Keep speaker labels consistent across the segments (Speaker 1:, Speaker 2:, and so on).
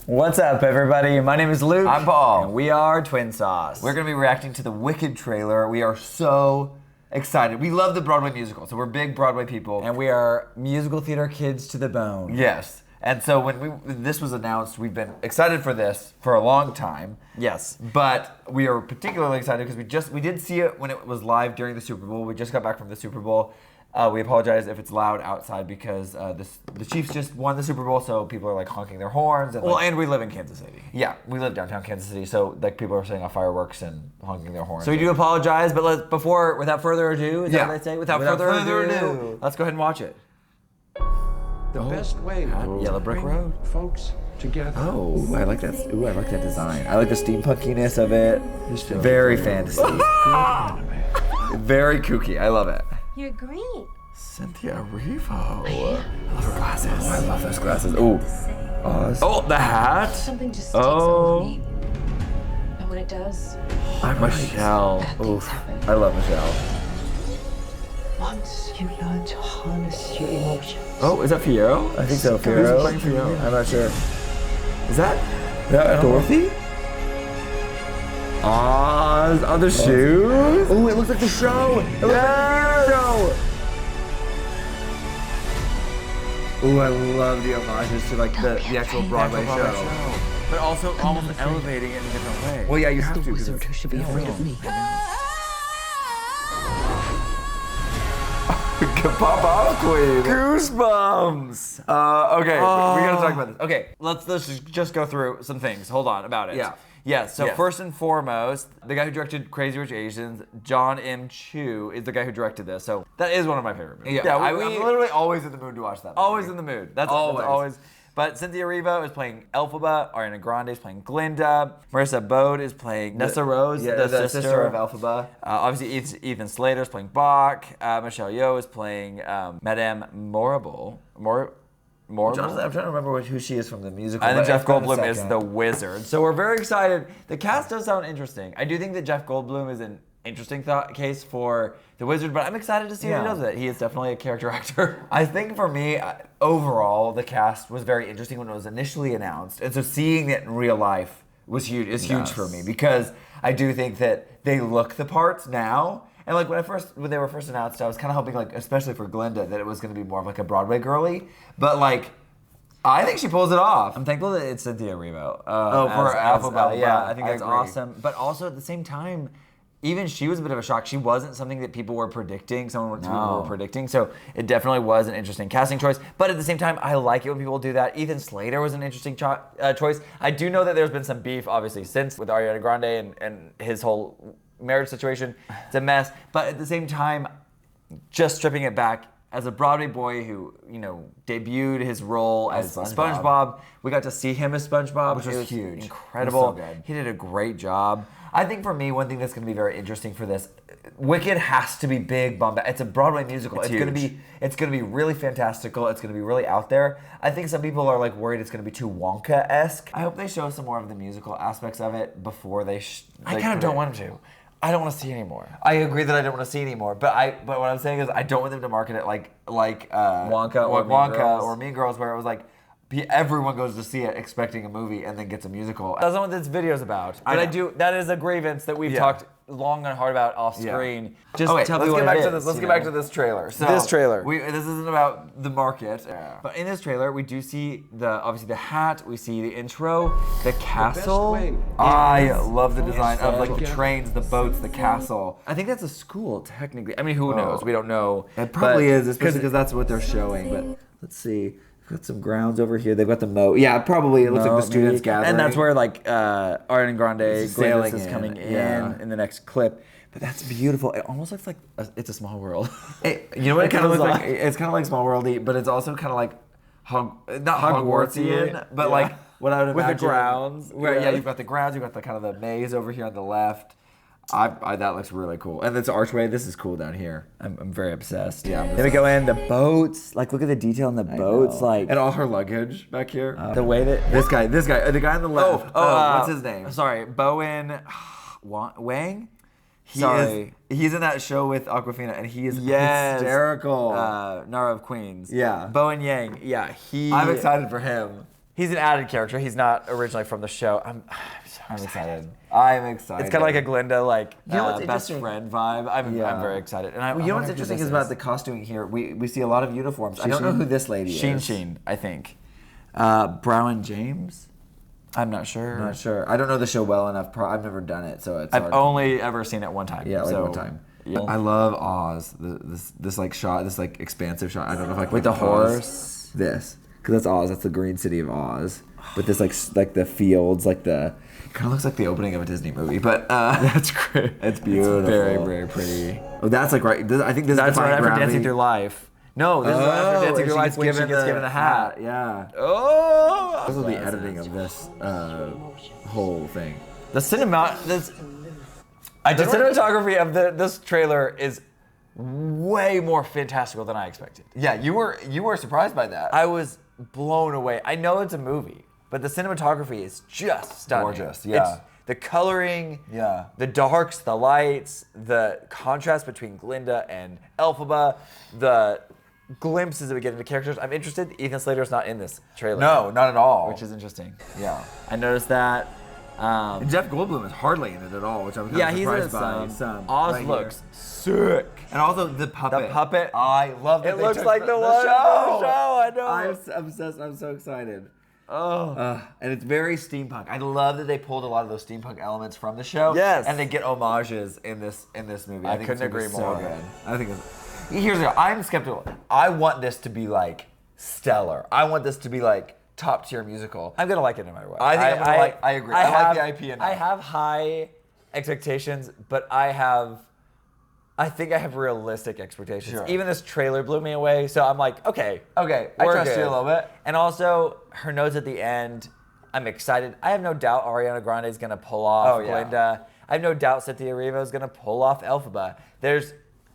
Speaker 1: What's up, everybody? My name is Luke.
Speaker 2: I'm Paul.
Speaker 1: And we are TwinSauce.
Speaker 2: We're going to be reacting to the Wicked trailer. We are so excited. We love the Broadway musical, so we're big Broadway people.
Speaker 1: And we are musical theater kids to the bone.
Speaker 2: Yes. And so when this was announced, we've been excited for this for a long time.
Speaker 1: Yes.
Speaker 2: But we are particularly excited because we did see it when it was live during the Super Bowl. We just got back from the Super Bowl. We apologize if it's loud outside because the Chiefs just won the Super Bowl, so people are like honking their horns. And,
Speaker 1: and we live in Kansas City.
Speaker 2: Yeah, we live downtown Kansas City, so like people are setting off fireworks and honking their horns.
Speaker 1: So we do apologize, but without further ado, is that what they say? Without further ado, let's go ahead and watch it.
Speaker 3: The best way
Speaker 1: Yellow Brick
Speaker 3: bring
Speaker 1: Road.
Speaker 3: folks together.
Speaker 2: Oh, I like that. Ooh, I like that design. I like the steampunkiness of it. Very fantasy. Very kooky. I love it.
Speaker 4: You're great.
Speaker 2: Cynthia Erivo. I love her glasses. Oh, I love those glasses. Ooh. Oh, the hat.
Speaker 4: Something just takes over me. And when it does,
Speaker 2: I'm Michelle. Oof. I love Michelle.
Speaker 4: once you learn to harness your emotions.
Speaker 2: Oh, is that Fiero? I think so. Fiero. Who's playing Fiero? I'm not sure. Is that Dorothy? On the shoes? Oh, it looks like the show. It looks like the show. Ooh, I love the homages to like the actual Broadway show.
Speaker 1: But also almost elevating it in a different way.
Speaker 2: Well, yeah, you have to.
Speaker 4: The wizard who should be afraid of me.
Speaker 2: Pop off, Queen. Goosebumps. Okay, we gotta talk about this. Okay,
Speaker 1: Let's just go through some things. Hold on about it.
Speaker 2: Yeah.
Speaker 1: Yes, so
Speaker 2: Yes.
Speaker 1: first and foremost, the guy who directed Crazy Rich Asians, John M. Chu, is the guy who directed this. So that is one of my favorite movies.
Speaker 2: I'm literally always in the mood to watch that movie.
Speaker 1: Always in the mood. That's always. But Cynthia Erivo is playing Elphaba, Ariana Grande is playing Glinda, Marissa Bode is playing Nessa Rose,
Speaker 2: the sister of Elphaba.
Speaker 1: Obviously, Ethan Slater is playing Bach. Michelle Yeoh is playing Madame Morrible.
Speaker 2: I'm trying to remember who she is from the musical.
Speaker 1: I think Jeff
Speaker 2: but in a
Speaker 1: Goldblum is
Speaker 2: second.
Speaker 1: the wizard. So we're very excited. The cast does sound interesting. I do think that Jeff Goldblum is an interesting case for the wizard, but I'm excited to see what he does with it. He is definitely a character actor.
Speaker 2: I think for me, overall, the cast was very interesting when it was initially announced. And so seeing it in real life was huge. It's huge for me because I do think that they look the parts now. And like when they were first announced, I was kind of hoping, like, especially for Glinda, that it was going to be more of like a Broadway girly. But like, I think she pulls it off.
Speaker 1: I'm thankful that it's Cynthia Erivo.
Speaker 2: For Elphaba.
Speaker 1: Yeah, I think that's
Speaker 2: agree.
Speaker 1: awesome. But also at the same time, even she was a bit of a shock. She wasn't something that people were predicting. People were predicting. So it definitely was an interesting casting choice. But at the same time, I like it when people do that. Ethan Slater was an interesting choice. I do know that there's been some beef, obviously, since with Ariana Grande and his whole marriage situation. It's a mess. But at the same time, just stripping it back, as a Broadway boy who, debuted his role as SpongeBob, we got to see him as SpongeBob,
Speaker 2: Which was huge.
Speaker 1: Incredible.
Speaker 2: It was so good.
Speaker 1: He did a great job.
Speaker 2: I think for me, one thing that's going to be very interesting for this, Wicked has to be big, bombastic. It's a Broadway musical. It's going to be really fantastical. It's going to be really out there. I think some people are like worried it's going to be too Wonka-esque. I hope they show some more of the musical aspects of it before they.
Speaker 1: I kind of don't want him to. I don't want to see anymore.
Speaker 2: I agree that I don't want to see anymore, but what I'm saying is I don't want them to market it like
Speaker 1: Wonka
Speaker 2: or Mean Girls, where it was like everyone goes to see it expecting a movie and then gets a musical.
Speaker 1: That's not what this video's about. But that is a grievance that we've talked long and hard about off screen. Just tell me what it is.
Speaker 2: Let's get back to this trailer. So
Speaker 1: this trailer.
Speaker 2: This isn't about the market.
Speaker 1: But in this trailer, we do see obviously the hat, we see the intro, the castle.
Speaker 2: I love the design of like the trains, the boats, the castle.
Speaker 1: I think that's a school, technically. I mean, who knows? We don't know.
Speaker 2: It probably is, especially because that's what they're showing. But let's see. We've got some grounds over here. They've got the moat. Yeah, probably. It looks like the students gathering.
Speaker 1: And that's where like Ariana Grande
Speaker 2: sailing
Speaker 1: is coming in the next clip. But that's beautiful. It almost looks like it's a small world.
Speaker 2: You know what it kind of looks like? It's kind of like Small World-y, but it's also kind of like not Hogwartsian, but like what I would imagine.
Speaker 1: With the grounds.
Speaker 2: Where, you've got the grounds. You've got the kind of the maze over here on the left. That looks really cool. And this archway, this is cool down here.
Speaker 1: I'm very obsessed.
Speaker 2: Yeah.
Speaker 1: Then we go in, the boats. Like, look at the detail in the boats. Like,
Speaker 2: and all her luggage back here.
Speaker 1: The way that...
Speaker 2: the guy on the left. What's his name?
Speaker 1: Sorry, Bowen Wang?
Speaker 2: He's in that show with Awkwafina, and he is hysterical.
Speaker 1: Nara of Queens.
Speaker 2: Yeah.
Speaker 1: Bowen Yang. Yeah,
Speaker 2: I'm excited for him.
Speaker 1: He's an added character. He's not originally from the show. I'm
Speaker 2: excited. I'm excited.
Speaker 1: It's kind of like a Glinda, like
Speaker 2: You know what's
Speaker 1: best
Speaker 2: interesting?
Speaker 1: friend vibe. I'm very excited. And
Speaker 2: You know what's interesting is about the costuming here. We see a lot of uniforms. I don't know who this lady is.
Speaker 1: Sheen, I think. Brown James? I'm not sure.
Speaker 2: I'm not sure. I don't know the show well enough. I've never done it, so it's
Speaker 1: I've
Speaker 2: hard.
Speaker 1: only ever seen it one time.
Speaker 2: Yeah, like
Speaker 1: so,
Speaker 2: one time.
Speaker 1: Yeah.
Speaker 2: I love Oz. This like shot, this like expansive shot. I don't know if I can
Speaker 1: With the
Speaker 2: make Oz.
Speaker 1: horse.
Speaker 2: This, because that's Oz. That's the green city of Oz. With this like the fields, like the kind of looks like the opening of a Disney movie. But
Speaker 1: That's great.
Speaker 2: it's beautiful.
Speaker 1: It's very, very pretty.
Speaker 2: Oh, that's like right. I think this
Speaker 1: That's
Speaker 2: is
Speaker 1: right after
Speaker 2: gravity.
Speaker 1: Dancing Through Life. No, this is right after Dancing
Speaker 2: and
Speaker 1: Through
Speaker 2: she
Speaker 1: Life when she gets given the hat.
Speaker 2: Yeah.
Speaker 1: Oh!
Speaker 2: This will be editing of this whole thing.
Speaker 1: The cinematography of this trailer is way more fantastical than I expected.
Speaker 2: Yeah, you were surprised by that.
Speaker 1: I was blown away. I know it's a movie, but the cinematography is just stunning.
Speaker 2: Gorgeous, yeah.
Speaker 1: It's the coloring,
Speaker 2: Yeah.
Speaker 1: the darks, the lights, the contrast between Glinda and Elphaba, the glimpses that we get into characters. I'm interested. Ethan Slater's not in this trailer.
Speaker 2: No, not at all.
Speaker 1: Which is interesting.
Speaker 2: Yeah.
Speaker 1: I noticed that.
Speaker 2: And Jeff Goldblum is hardly in it at all, which I'm kind
Speaker 1: Yeah,
Speaker 2: of
Speaker 1: he's in
Speaker 2: surprised
Speaker 1: it
Speaker 2: by.
Speaker 1: some. Oz
Speaker 2: right
Speaker 1: looks
Speaker 2: here.
Speaker 1: sick.
Speaker 2: And also the puppet.
Speaker 1: The puppet.
Speaker 2: I love that
Speaker 1: It
Speaker 2: they
Speaker 1: looks
Speaker 2: took
Speaker 1: like the one from the show, I know.
Speaker 2: I'm obsessed. I'm so excited. And it's very steampunk. I love that they pulled a lot of those steampunk elements from the show.
Speaker 1: Yes.
Speaker 2: And they get homages in this movie.
Speaker 1: I
Speaker 2: think
Speaker 1: couldn't
Speaker 2: it's gonna be
Speaker 1: agree more.
Speaker 2: So good. I think here's the deal. I'm skeptical. I want this to be like stellar. I want this to be like top tier musical.
Speaker 1: I'm gonna like it no matter what.
Speaker 2: I think I'm gonna like. I agree. I like the IP enough.
Speaker 1: I have high expectations, but I think I have realistic expectations.
Speaker 2: Sure.
Speaker 1: Even this trailer blew me away, so I'm like, okay,
Speaker 2: I
Speaker 1: we're
Speaker 2: trust you
Speaker 1: good.
Speaker 2: a little bit.
Speaker 1: And also, her notes at the end, I'm excited. I have no doubt Ariana Grande is gonna pull off Glinda. I have no doubt Cynthia Erivo is gonna pull off Elphaba. There's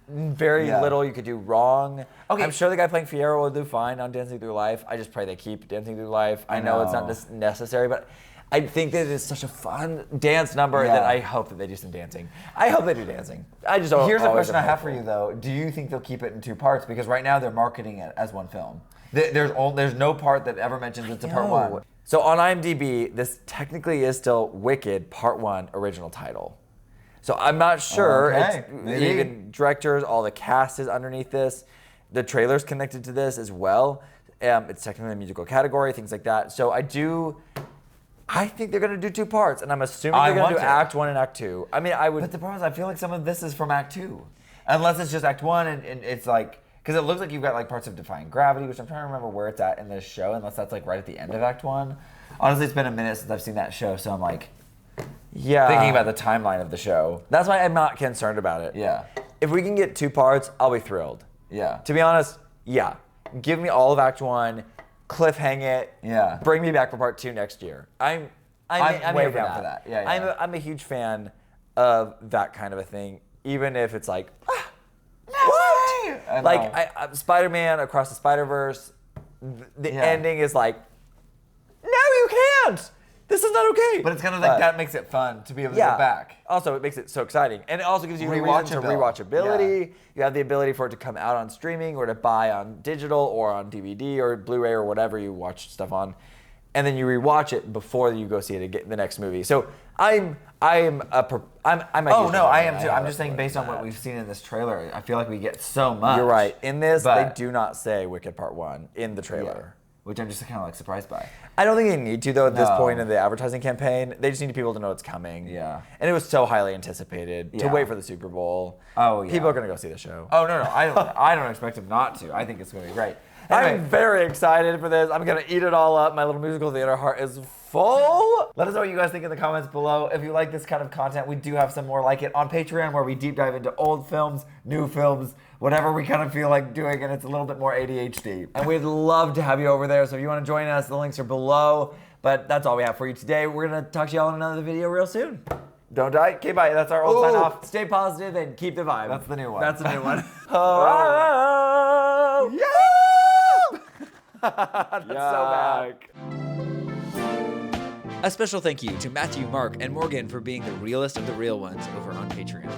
Speaker 1: very little you could do wrong.
Speaker 2: Okay.
Speaker 1: I'm sure the guy playing Fiyero will do fine on Dancing Through Life. I just pray they keep Dancing Through Life. I know it's not necessary, but I think that it's such a fun dance number that I hope that they do some dancing. I hope they do dancing. I just don't.
Speaker 2: Here's a question I have for you though. Do you think they'll keep it in two parts? Because right now they're marketing it as one film. There's no part that ever mentions it's a part one.
Speaker 1: So on IMDb, this technically is still Wicked Part 1 original title. So I'm not sure.
Speaker 2: Okay,
Speaker 1: It's
Speaker 2: maybe.
Speaker 1: even directors, all the cast is underneath this. The trailer's connected to this as well. It's technically a musical category, things like that. So I think they're going to do two parts, and I'm assuming they're going to do Act 1 and Act 2. I mean,
Speaker 2: But the problem is, I feel like some of this is from Act 2. Unless it's just Act 1 and it's like, because it looks like you've got like parts of Defying Gravity, which I'm trying to remember where it's at in this show, unless that's like right at the end of Act 1. Honestly, it's been a minute since I've seen that show, so I'm like thinking about the timeline of the show.
Speaker 1: That's why I'm not concerned about it.
Speaker 2: Yeah.
Speaker 1: If we can get two parts, I'll be thrilled.
Speaker 2: Yeah.
Speaker 1: To be honest, yeah. Give me all of Act 1, cliffhang it.
Speaker 2: Yeah.
Speaker 1: Bring me back for Part 2 next year. I'm
Speaker 2: way
Speaker 1: here
Speaker 2: down for that. Yeah.
Speaker 1: I'm a huge fan of that kind of a thing, even if it's like,
Speaker 2: what?
Speaker 1: Like Spider-Man Across the Spider-Verse, the ending is like, no, you can't. This is not okay.
Speaker 2: But it's kind of like that makes it fun to be able to go back.
Speaker 1: Also, it makes it so exciting. And it also gives you a reason to rewatchability. You have the ability for it to come out on streaming or to buy on digital or on DVD or Blu-ray or whatever you watch stuff on. And then you rewatch it before you go see it again, the next movie. So I'm a huge
Speaker 2: Oh no,
Speaker 1: fan.
Speaker 2: I am too. I'm just saying based on what we've seen in this trailer, I feel like we get so much.
Speaker 1: You're right. In this, they
Speaker 2: But-
Speaker 1: do not say Wicked Part 1 in the trailer.
Speaker 2: Which I'm just kind of like surprised by.
Speaker 1: I don't think they need to though at this
Speaker 2: No.
Speaker 1: point in the advertising campaign. They just need people to know it's coming.
Speaker 2: Yeah.
Speaker 1: And it was so highly anticipated to
Speaker 2: Yeah.
Speaker 1: wait for the Super Bowl.
Speaker 2: Oh, yeah.
Speaker 1: People are gonna go see the show.
Speaker 2: Oh no, I don't expect him not to. I think it's going to be great.
Speaker 1: I'm
Speaker 2: Anyway,
Speaker 1: very excited for this. I'm gonna eat it all up. My little musical theater heart is full.
Speaker 2: let us know what you guys think in the comments below. If you like this kind of content, we do have some more like it on Patreon where we deep dive into old films, new films, whatever we kind of feel like doing, and it's a little bit more ADHD.
Speaker 1: And we'd love to have you over there. So if you want to join us, the links are below. But that's all we have for you today. We're gonna talk to y'all in another video real soon.
Speaker 2: Don't die. Okay, bye. That's our old sign off.
Speaker 1: Stay positive and keep the vibe.
Speaker 2: That's the new one.
Speaker 1: That's the new one.
Speaker 2: Oh.
Speaker 1: Yeah! That's so bad.
Speaker 5: A special thank you to Matthew, Mark, and Morgan for being the realest of the real ones over on Patreon.